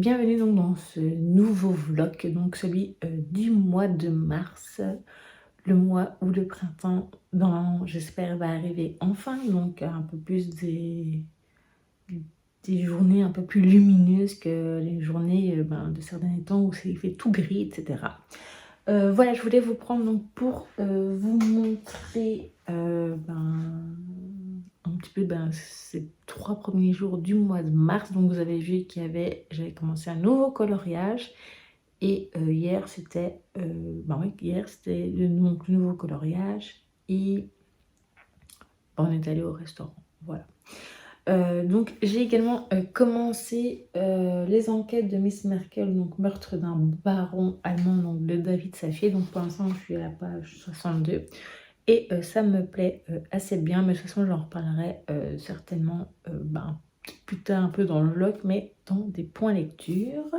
bienvenue donc dans ce nouveau vlog, donc celui du mois de mars, le mois où le printemps, j'espère, va arriver enfin, donc un peu plus des journées un peu plus lumineuses que les journées de certains temps où il fait tout gris, etc. Voilà, je voulais vous prendre donc pour vous montrer un petit peu ces 3 premiers jours du mois de mars. Donc vous avez vu j'avais commencé un nouveau coloriage et hier c'était le nouveau coloriage et on est allé au restaurant. Voilà. Donc j'ai également commencé les enquêtes de Miss Merkel, donc meurtre d'un baron allemand, donc de David Saffier. Donc pour l'instant je suis à la page 62 et ça me plaît assez bien, mais de toute façon j'en reparlerai certainement plus tard un peu dans le vlog, mais dans des points lecture.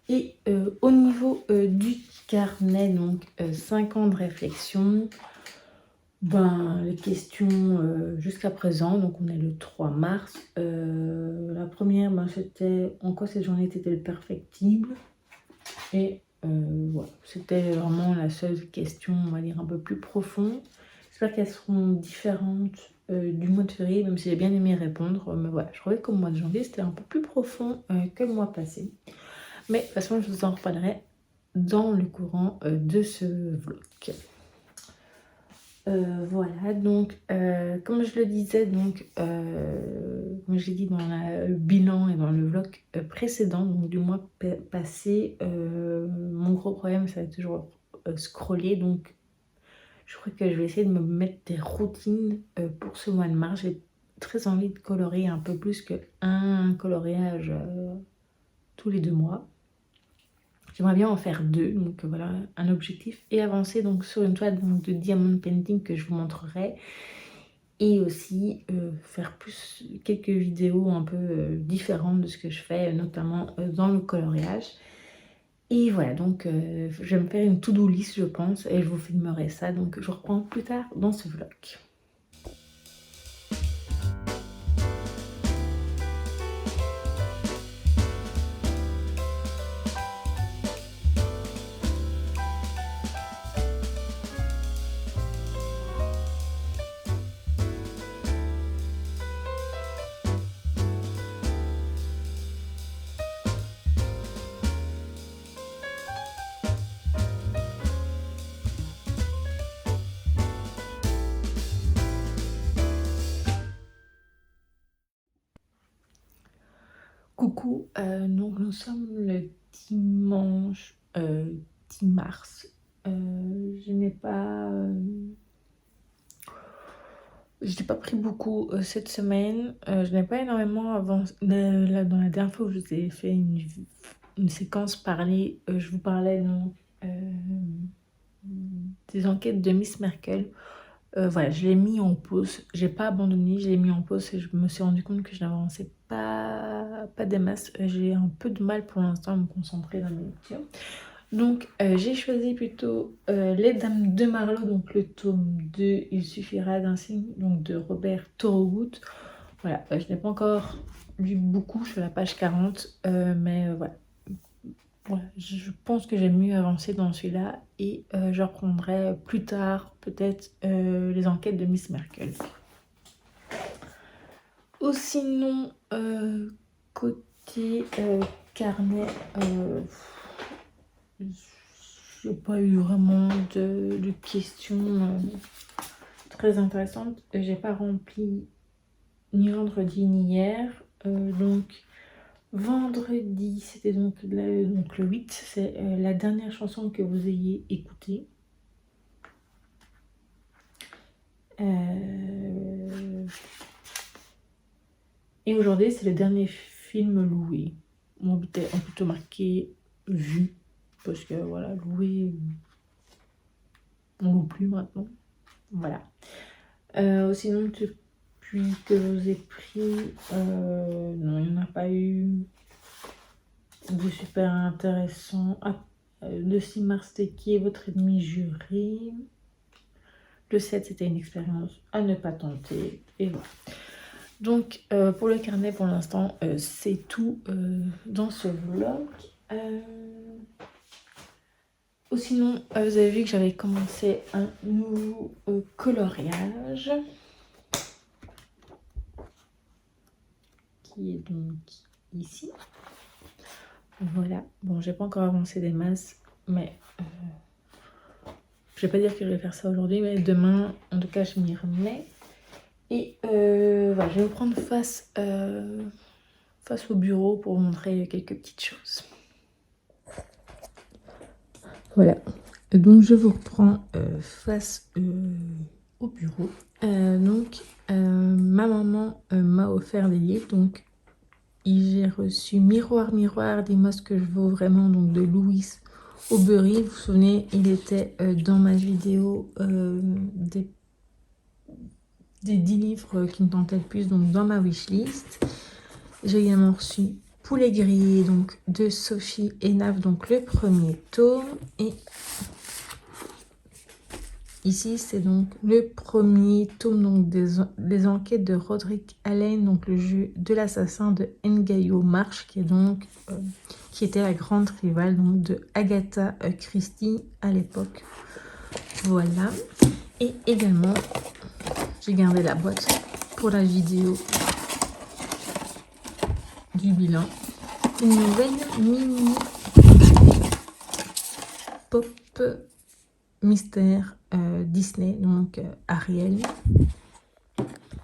Et au niveau du carnet, donc 5 ans de réflexion, les questions jusqu'à présent, donc on est le 3 mars. La première, c'était en quoi cette journée était-elle perfectible? Et voilà, c'était vraiment la seule question, on va dire, un peu plus profonde. J'espère qu'elles seront différentes du mois de février, même si j'ai bien aimé répondre. Mais voilà, je trouvais qu'au mois de janvier, c'était un peu plus profond que le mois passé. Mais de toute façon, je vous en reparlerai dans le courant de ce vlog. Voilà, donc comme je le disais, comme je l'ai dit dans le bilan et dans le vlog précédent, donc du mois passé, mon gros problème, ça va être toujours scroller. Donc je crois que je vais essayer de me mettre des routines pour ce mois de mars. J'ai très envie de colorier un peu plus qu'un coloriage tous les 2 mois. J'aimerais bien en faire 2, donc voilà un objectif, et avancer donc sur une toile de diamond painting que je vous montrerai, et aussi faire quelques vidéos un peu différentes de ce que je fais, notamment dans le coloriage. Et voilà, donc je vais me faire une to-do list, je pense, et je vous filmerai ça, donc je reprends plus tard dans ce vlog. Coucou, donc nous sommes le dimanche 10 mars. Je n'ai pas pris beaucoup cette semaine. Je n'ai pas énormément avancé. Dans la dernière fois où je vous ai fait une séquence parlée, je vous parlais donc des enquêtes de Miss Merkel. Voilà, je l'ai mis en pause. J'ai pas abandonné, je l'ai mis en pause et je me suis rendu compte que je n'avançais pas des masses. J'ai un peu de mal pour l'instant à me concentrer dans mes lectures. Donc j'ai choisi plutôt Les Dames de Marlowe, donc le tome 2, Il suffira d'un signe, donc de Robert Thorogood. Voilà, je n'ai pas encore lu beaucoup, je suis à la page 40, mais voilà. Voilà, je pense que j'ai mieux avancé dans celui-là et je reprendrai plus tard peut-être les enquêtes de Miss Merkel. Ou sinon, côté carnet, j'ai pas eu vraiment de questions très intéressantes. J'ai pas rempli ni vendredi ni hier, donc vendredi, c'était donc le 8, c'est la dernière chanson que vous ayez écoutée. Et aujourd'hui, c'est le dernier film loué. On peut plutôt marquer vu, parce que voilà, loué, on loue plus maintenant. Voilà. Sinon, depuis que je vous ai pris, non, il n'y en a pas eu de super intéressant. Le 6 mars, c'était Qui est votre ennemi juré? Le 7, c'était une expérience à ne pas tenter. Et voilà. Donc pour le carnet, pour l'instant, c'est tout dans ce vlog. Ou sinon, vous avez vu que j'avais commencé un nouveau coloriage qui est donc ici. Voilà. Bon, j'ai pas encore avancé des masses, mais je vais pas dire que je vais faire ça aujourd'hui, mais demain, en tout cas, je m'y remets. Et voilà, je vais vous prendre face au bureau pour vous montrer quelques petites choses. Voilà, donc je vous reprends face au bureau. Ma maman m'a offert des livres, donc j'ai reçu Miroir, Miroir, dis-moi ce que je vaux vraiment, donc de Louis Aubery. Vous vous souvenez, il était dans ma vidéo des 10 livres qui me tentaient le plus, donc dans ma wishlist. J'ai également reçu Poulet grillé, donc de Sophie Hénaf, donc le premier tome. Et ici, c'est donc le premier tome donc des enquêtes de Roderick Allen, donc le jeu de l'assassin de Ngaio Marsh, qui est donc qui était la grande rivale donc de Agatha Christie à l'époque. Voilà. Et également, j'ai gardé la boîte pour la vidéo du bilan. Une nouvelle mini pop mystère Disney, donc Ariel.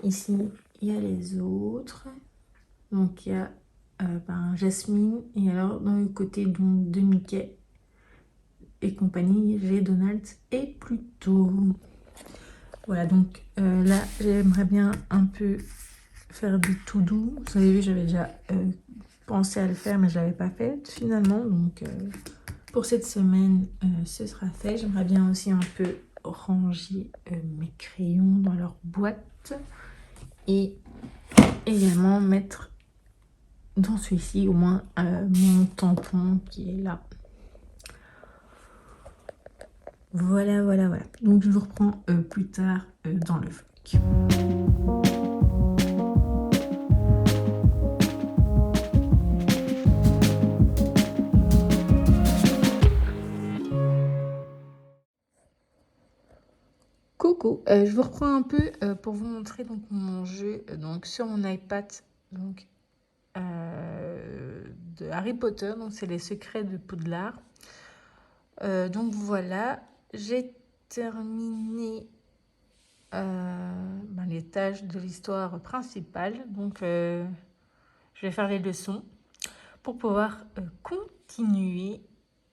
Ici, il y a les autres. Donc, il y a Jasmine. Et alors, dans le côté donc, de Mickey et compagnie, j'ai Donald et Pluto. Voilà, donc là, j'aimerais bien un peu faire du tout doux. Vous avez vu, j'avais déjà pensé à le faire, mais je ne l'avais pas fait finalement. Donc, pour cette semaine, ce sera fait. J'aimerais bien aussi un peu ranger mes crayons dans leur boîte. Et également mettre dans celui-ci au moins mon tampon qui est là. Voilà, voilà, voilà. Donc je vous reprends plus tard dans le vlog. Coucou, je vous reprends un peu pour vous montrer donc mon jeu donc sur mon iPad donc de Harry Potter, donc c'est les secrets de Poudlard. Donc voilà, j'ai terminé les tâches de l'histoire principale. Donc je vais faire les leçons pour pouvoir continuer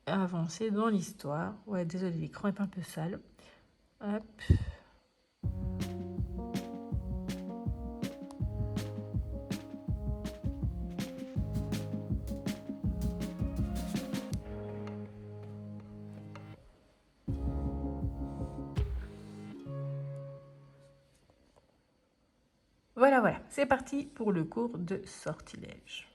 à avancer dans l'histoire. Ouais, désolé, l'écran est un peu sale. Hop. Voilà, voilà, c'est parti pour le cours de sortilège.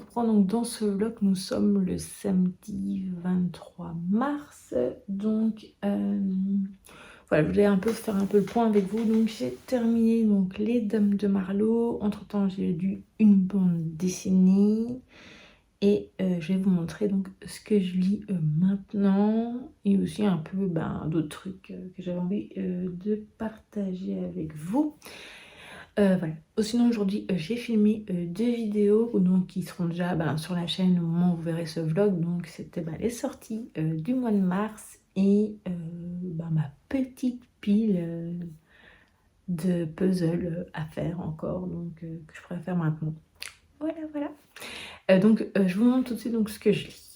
reprends donc dans ce vlog, nous sommes le samedi 23 mars. Donc voilà, je voulais un peu faire un peu le point avec vous. Donc j'ai terminé donc les Dames de Marlowe. Entre temps j'ai lu une bande dessinée. Et je vais vous montrer donc ce que je lis maintenant. Et aussi un peu d'autres trucs que j'avais envie de partager avec vous. Voilà. Sinon aujourd'hui j'ai filmé 2 vidéos donc qui seront déjà sur la chaîne au moment où vous verrez ce vlog. Donc c'était les sorties du mois de mars et ma petite pile de puzzles à faire encore, donc que je pourrais faire maintenant. Voilà. Donc je vous montre tout de suite donc, ce que je lis.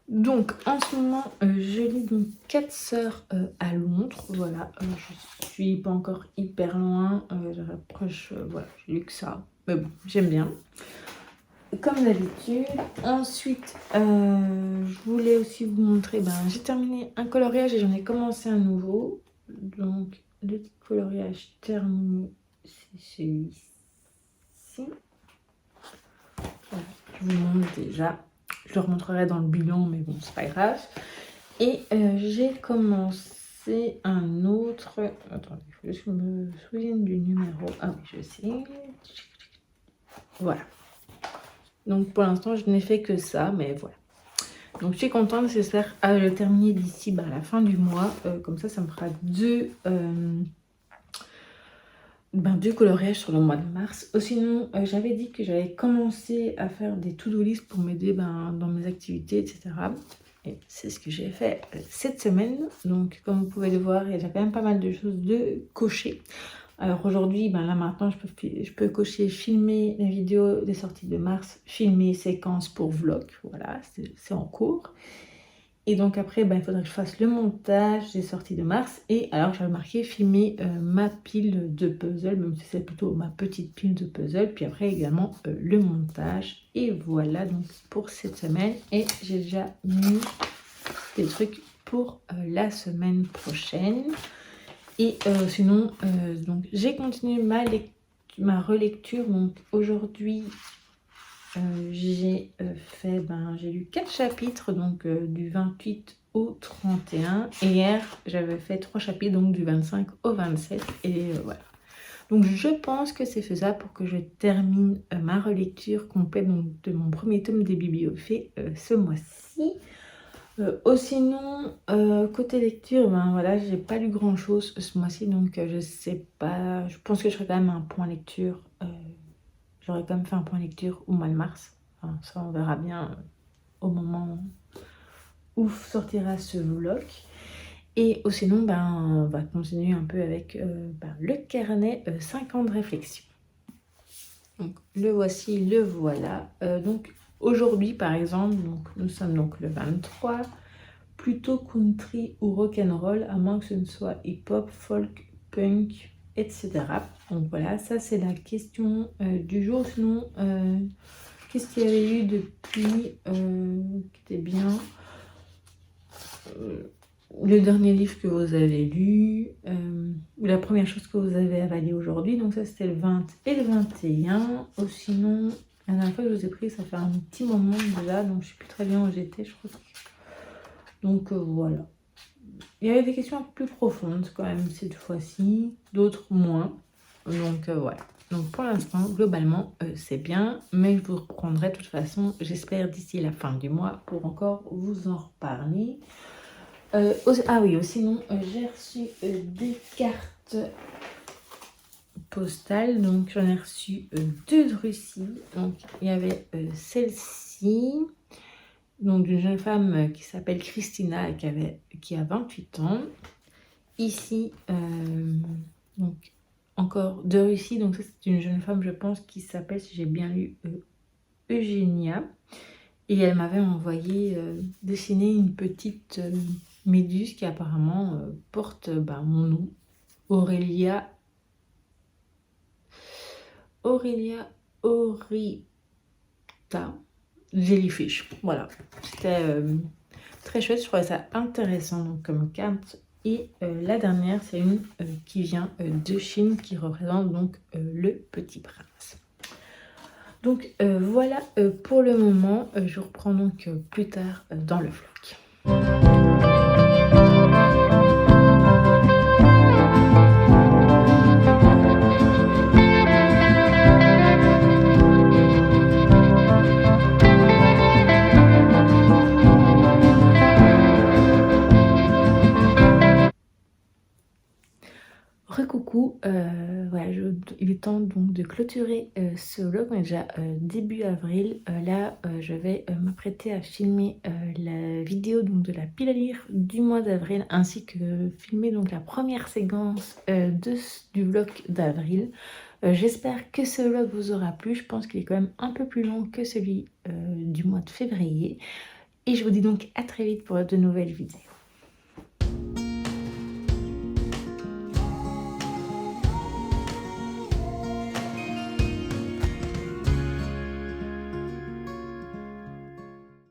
Donc en ce moment je lis donc 4 sœurs à Londres. Voilà, je suis pas encore hyper loin, je rapproche, voilà, j'ai lu que ça, mais bon, j'aime bien comme d'habitude. Ensuite je voulais aussi vous montrer, j'ai terminé un coloriage et j'en ai commencé un nouveau. Donc le petit coloriage terminé, c'est celui-ci. Voilà, je vous montre déjà. Je le remontrerai dans le bilan, mais bon, c'est pas grave. Et j'ai commencé un autre... Attendez, il faut que je me souvienne du numéro. Ah oui, je sais. Voilà. Donc pour l'instant, je n'ai fait que ça, mais voilà. Donc je suis contente, j'espère le terminer d'ici la fin du mois. Comme ça me fera deux coloriages sur le mois de mars. Sinon, j'avais dit que j'allais commencer à faire des to-do list pour m'aider dans mes activités, etc. Et c'est ce que j'ai fait cette semaine. Donc, comme vous pouvez le voir, il y a déjà quand même pas mal de choses de cocher. Alors aujourd'hui, là maintenant, je peux cocher filmer la vidéo des sorties de mars, filmer séquence pour vlog. Voilà, c'est en cours. Et donc après, il faudrait que je fasse le montage des sorties de mars. Et alors, j'avais marqué filmer ma pile de puzzle, même si c'est plutôt ma petite pile de puzzle. Puis après, également le montage. Et voilà donc pour cette semaine. Et j'ai déjà mis des trucs pour la semaine prochaine. Et sinon, donc j'ai continué ma relecture. Donc aujourd'hui... j'ai fait, j'ai lu 4 chapitres, donc du 28 au 31. Et hier, j'avais fait 3 chapitres, donc du 25 au 27. Et voilà. Donc je pense que c'est faisable pour que je termine ma relecture complète donc, de mon premier tome des Bibliophées ce mois-ci. Sinon, côté lecture, voilà, j'ai pas lu grand chose ce mois-ci, donc je sais pas. Je pense que je ferai quand même un point lecture. J'aurais quand même fait un point lecture au mois de mars. Enfin, ça, on verra bien au moment où sortira ce vlog. Et sinon, on va continuer un peu avec le carnet 5 ans de réflexion. Donc, le voici, le voilà. Donc, aujourd'hui, par exemple, donc, nous sommes donc le 23. Plutôt country ou rock'n'roll, à moins que ce ne soit hip-hop, folk, punk, etc. Donc voilà, ça c'est la question du jour. Sinon, qu'est-ce qu'il y avait eu depuis qui était bien, le dernier livre que vous avez lu, ou la première chose que vous avez avalée aujourd'hui. Donc ça c'était le 20 et le 21. Sinon, la dernière fois que je vous ai pris, ça fait un petit moment déjà, donc je ne sais plus très bien où j'étais, je crois. Donc voilà. Il y avait des questions un peu plus profondes quand même cette fois-ci, d'autres moins. Donc voilà. Donc pour l'instant, globalement, c'est bien. Mais je vous reprendrai de toute façon, j'espère, d'ici la fin du mois pour encore vous en reparler. Ah oui, sinon, j'ai reçu des cartes postales. Donc j'en ai reçu 2 de Russie. Donc il y avait celle-ci. Donc d'une jeune femme qui s'appelle Christina et qui a 28 ans. Ici, donc encore de Russie. Donc ça c'est une jeune femme, je pense, qui s'appelle, si j'ai bien lu, Eugénia. Et elle m'avait envoyé dessiner une petite méduse qui apparemment porte mon nom, Aurélia Orita Jellyfish. Voilà, c'était très chouette, je trouvais ça intéressant donc, comme carte. Et la dernière, c'est une qui vient de Chine, qui représente donc le Petit Prince. Donc voilà pour le moment, je reprends donc plus tard dans le vlog. Recoucou, voilà, il est temps donc de clôturer ce vlog. On est déjà début avril. Là, je vais m'apprêter à filmer la vidéo donc, de la pile à lire du mois d'avril, ainsi que filmer donc la première séquence du vlog d'avril. J'espère que ce vlog vous aura plu. Je pense qu'il est quand même un peu plus long que celui du mois de février. Et je vous dis donc à très vite pour de nouvelles vidéos.